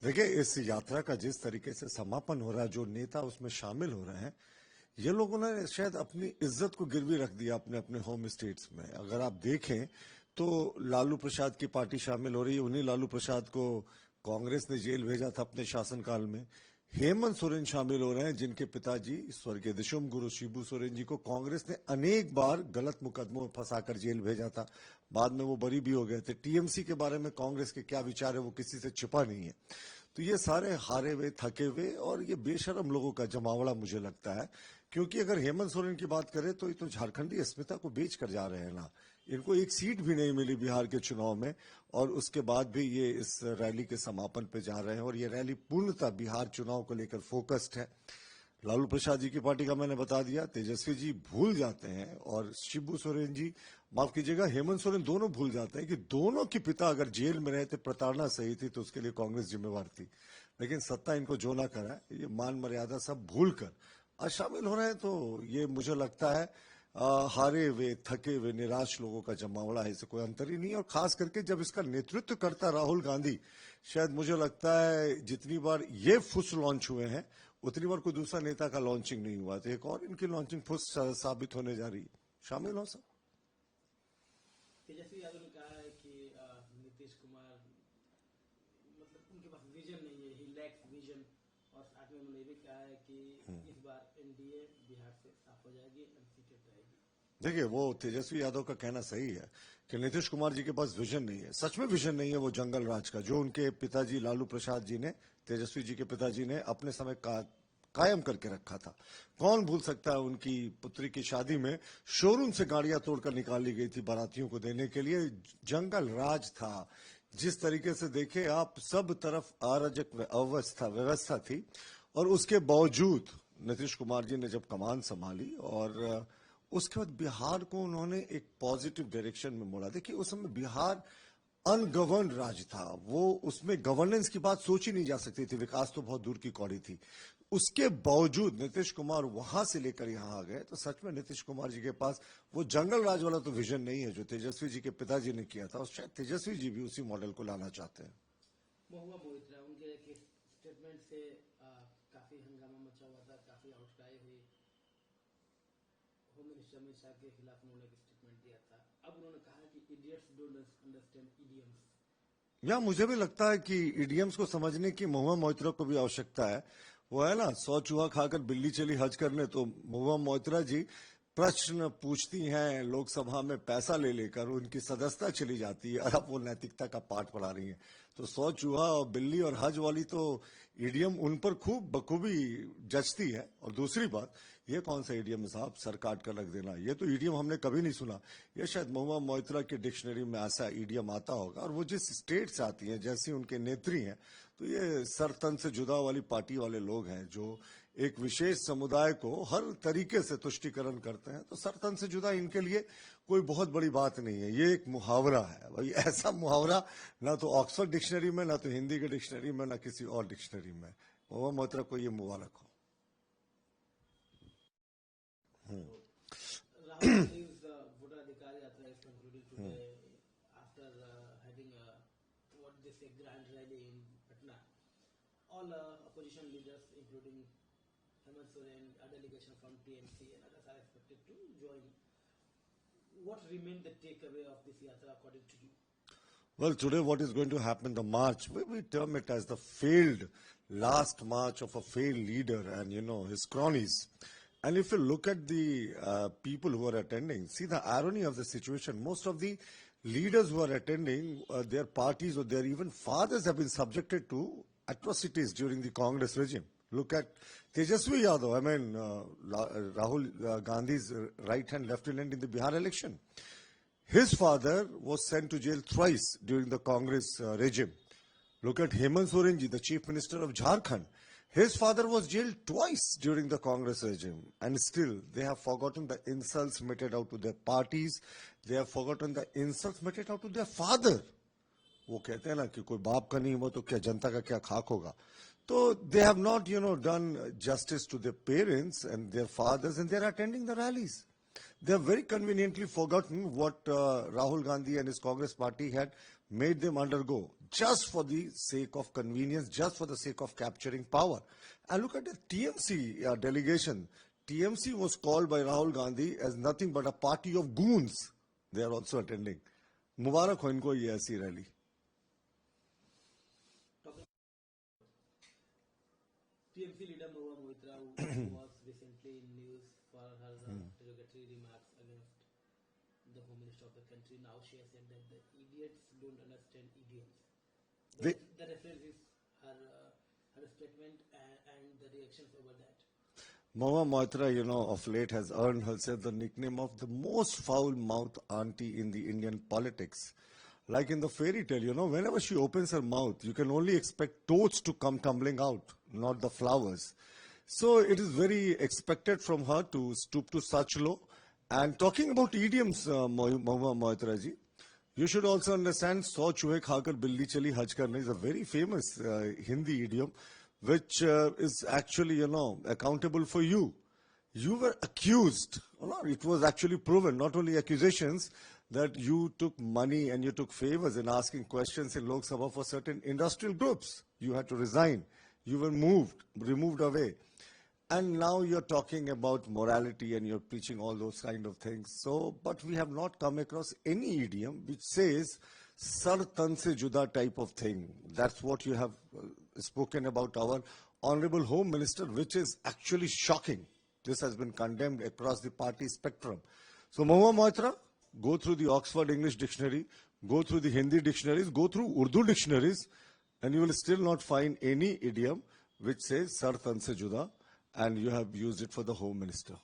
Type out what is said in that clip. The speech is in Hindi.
देखिए, इस यात्रा का जिस तरीके से समापन हो रहा है, जो नेता उसमें शामिल हो रहे हैं, ये लोगों ने शायद अपनी इज्जत को गिरवी रख दिया अपने अपने होम स्टेट्स में। अगर आप देखें तो लालू प्रसाद की पार्टी शामिल हो रही है, उन्हीं लालू प्रसाद को कांग्रेस ने जेल भेजा था अपने शासनकाल में। हेमंत सोरेन शामिल हो रहे हैं, जिनके पिताजी स्वर्गीय दिशुम गुरु शिबू सोरेन जी को कांग्रेस ने अनेक बार गलत मुकदमों में फंसाकर जेल भेजा था। बाद में वो बरी भी हो गए थे। टीएमसी के बारे में कांग्रेस के क्या विचार है वो किसी से छिपा नहीं है। तो ये सारे हारे हुए, थके हुए और ये बेशरम लोगों का जमावड़ा मुझे लगता है। क्योंकि अगर हेमंत सोरेन की बात करें तो ये तो झारखंडी अस्मिता को बेच कर जा रहे हैं ना। इनको एक सीट भी नहीं मिली बिहार के चुनाव में, और उसके बाद भी ये इस रैली के समापन पे जा रहे हैं। और ये रैली पूर्णतः बिहार चुनाव को लेकर फोकस्ड है। लालू प्रसाद जी की पार्टी का मैंने बता दिया, तेजस्वी जी भूल जाते हैं और शिबू सोरेन जी, माफ कीजिएगा, हेमंत सोरेन, दोनों भूल जाते हैं कि दोनों के पिता अगर जेल में रहे थे, प्रताड़ना सही थी, तो उसके लिए कांग्रेस जिम्मेवार थी। लेकिन सत्ता इनको जो ना करा, ये मान मर्यादा सब भूल कर आज शामिल हो रहे हैं। तो ये मुझे लगता है हारे हुए, थके हुए, निराश लोगों का जमावड़ा है, इसे कोई अंतर ही नहीं है। और खास करके जब इसका नेतृत्व करता राहुल गांधी, शायद मुझे लगता है जितनी बार ये फुस लॉन्च हुए हैं उतनी बार कोई दूसरा नेता का लॉन्चिंग नहीं हुआ। तो एक और इनकी लॉन्चिंग फुस साबित होने जा रही है। शामिल हो सब। तेजस्वी यादव ने कहा है कि नीतीश कुमार मतलब उनके पास विजन नहीं है, ही लैक्स विजन। और साथ में उन्होंने ये भी कहा है कि इस बार एनडीए बिहार से साफ हो जाएगी, अनसीटेड रहेगी। देखिए, वो तेजस्वी यादव का कहना सही है कि नीतीश कुमार जी के पास विजन नहीं है। सच में विजन नहीं है वो जंगल राज का, जो उनके पिताजी लालू प्रसाद जी ने, तेजस्वी जी के पिताजी ने अपने समय कायम करके रखा था। कौन भूल सकता है उनकी पुत्री की शादी में शोरूम से गाड़ियां तोड़कर निकाली गई थी बारातियों को देने के लिए। जंगल राज था। जिस तरीके से देखे आप, सब तरफ अराजक व्यवस्था थी। और उसके बावजूद नीतीश कुमार जी ने जब कमान संभाली और उसके बाद बिहार को उन्होंने एक पॉजिटिव डायरेक्शन में मोड़ा। देखिए, उस समय बिहार अनगवर्न राज्य था, वो उसमें गवर्नेंस की बात सोची नहीं जा सकती थी, विकास तो बहुत दूर की कौड़ी थी। उसके बावजूद नीतीश कुमार वहां से लेकर यहां आ गए। तो सच में नीतीश कुमार जी के पास वो जंगल राज वाला तो विजन नहीं है जो तेजस्वी जी के पिताजी ने किया था, और शायद तेजस्वी जी भी उसी मॉडल को लाना चाहते हैं। महुआ मोहित्रा, उनके एक स्टेटमेंट से काफी हंगामा मचा हुआ था, काफी आउटक्राई हुई। होम मिनिस्टर अमित शाह के खिलाफ उन्होंने एक स्टेटमेंट दिया था। अब उन्होंने कहा कि इडियट्स डोंट अंडरस्टैंड इडियम्स। या मुझे भी लगता है कि इडियम्स को समझने की महुआ मोइत्रा को भी आवश्यकता है। वो है ना, 100 चूहा खाकर बिल्ली चली हज करने। तो महुआ मोइत्रा जी प्रश्न पूछती हैं लोकसभा में, पैसा ले लेकर उनकी सदस्यता चली जाती है, और अब वो नैतिकता का पाठ पढ़ा रही हैं। तो 100 चूहा और बिल्ली और हज वाली तो ईडीएम उन पर खूब बखूबी जचती है। और दूसरी बात, ये कौन सा ईडीएम साहब, सर काट कर रख देना, ये तो ईडीएम हमने कभी नहीं सुना। ये शायद महुआ मोइत्रा की डिक्शनरी में ऐसा ईडीएम आता होगा। और वो जिस स्टेट से आती हैं, जैसी उनके नेत्री हैं, तो ये सर तन से जुदा वाली पार्टी वाले लोग हैं जो एक विशेष समुदाय को हर तरीके से तुष्टीकरण करते हैं। तो सर तन से जुदा इनके लिए कोई बहुत बड़ी बात नहीं है। ये एक मुहावरा है भाई, ऐसा मुहावरा ना तो ऑक्सफोर्ड डिक्शनरी में, ना तो हिंदी के डिक्शनरी में, ना किसी और डिक्शनरी में। महुआ मोइत्रा को ये मुबारक हो। Rahul Gandhi's voter adhikar yatra is concluded today after having what they say grand rally in Patna. All opposition leaders, including Hemant Soren, a delegation from TMC and others are expected to join. What remained the takeaway of this yatra according to you? Well, today what is going to happen, the march, we term it as the failed last march of a failed leader and, his cronies. And if you look at the people who are attending, see the irony of the situation. Most of the leaders who are attending, their parties or their even fathers have been subjected to atrocities during the Congress regime. Look at Tejaswi Yadav, Rahul Gandhi's right-hand lieutenant in the Bihar election. His father was sent to jail thrice during the Congress regime. Look at Hemant Soren ji, the Chief Minister of Jharkhand. His father was jailed twice during the Congress regime, and still they have forgotten the insults meted out to their parties. They have forgotten the insults meted out to their father. वो कहते हैं ना कि कोई बाप का नहीं हुआ तो क्या जनता का क्या खाक होगा. So they have not, done justice to their parents and their fathers, and they are attending the rallies. They have very conveniently forgotten what Rahul Gandhi and his Congress party had made them undergo just for the sake of convenience, just for the sake of capturing power. And look at the TMC delegation. TMC was called by Rahul Gandhi as nothing but a party of goons. They are also attending. Mubarak ho inko ye aisi rally. TMC leader Mahua Moitra, who was recently in news for her derogatory remarks against the Home Minister of the country, now she has said that the idiots don't understand idioms. The reference is her statement and the reactions over that. Mahua Moitra, of late has earned herself the nickname of the most foul-mouthed auntie in the Indian politics. Like in the fairy tale, whenever she opens her mouth, you can only expect toads to come tumbling out, not the flowers. So it is very expected from her to stoop to such low. And talking about idioms, Mahua Moitra ji, you should also understand, "So chuhe khakar billi chali haj karne" is a very famous Hindi idiom, which is actually, accountable for you. You were accused, it was actually proven, not only accusations, that you took money and you took favors in asking questions in Lok Sabha for certain industrial groups. You had to resign. You were removed away. And now you're talking about morality and you're preaching all those kind of things. So, but we have not come across any idiom which says sar tan se juda type of thing. That's what you have spoken about our Honorable Home Minister, which is actually shocking. This has been condemned across the party spectrum. So, Mahua Moitra, go through the Oxford English Dictionary, go through the Hindi dictionaries, go through Urdu dictionaries, and you will still not find any idiom which says sar tan se juda, and you have used it for the Home Minister.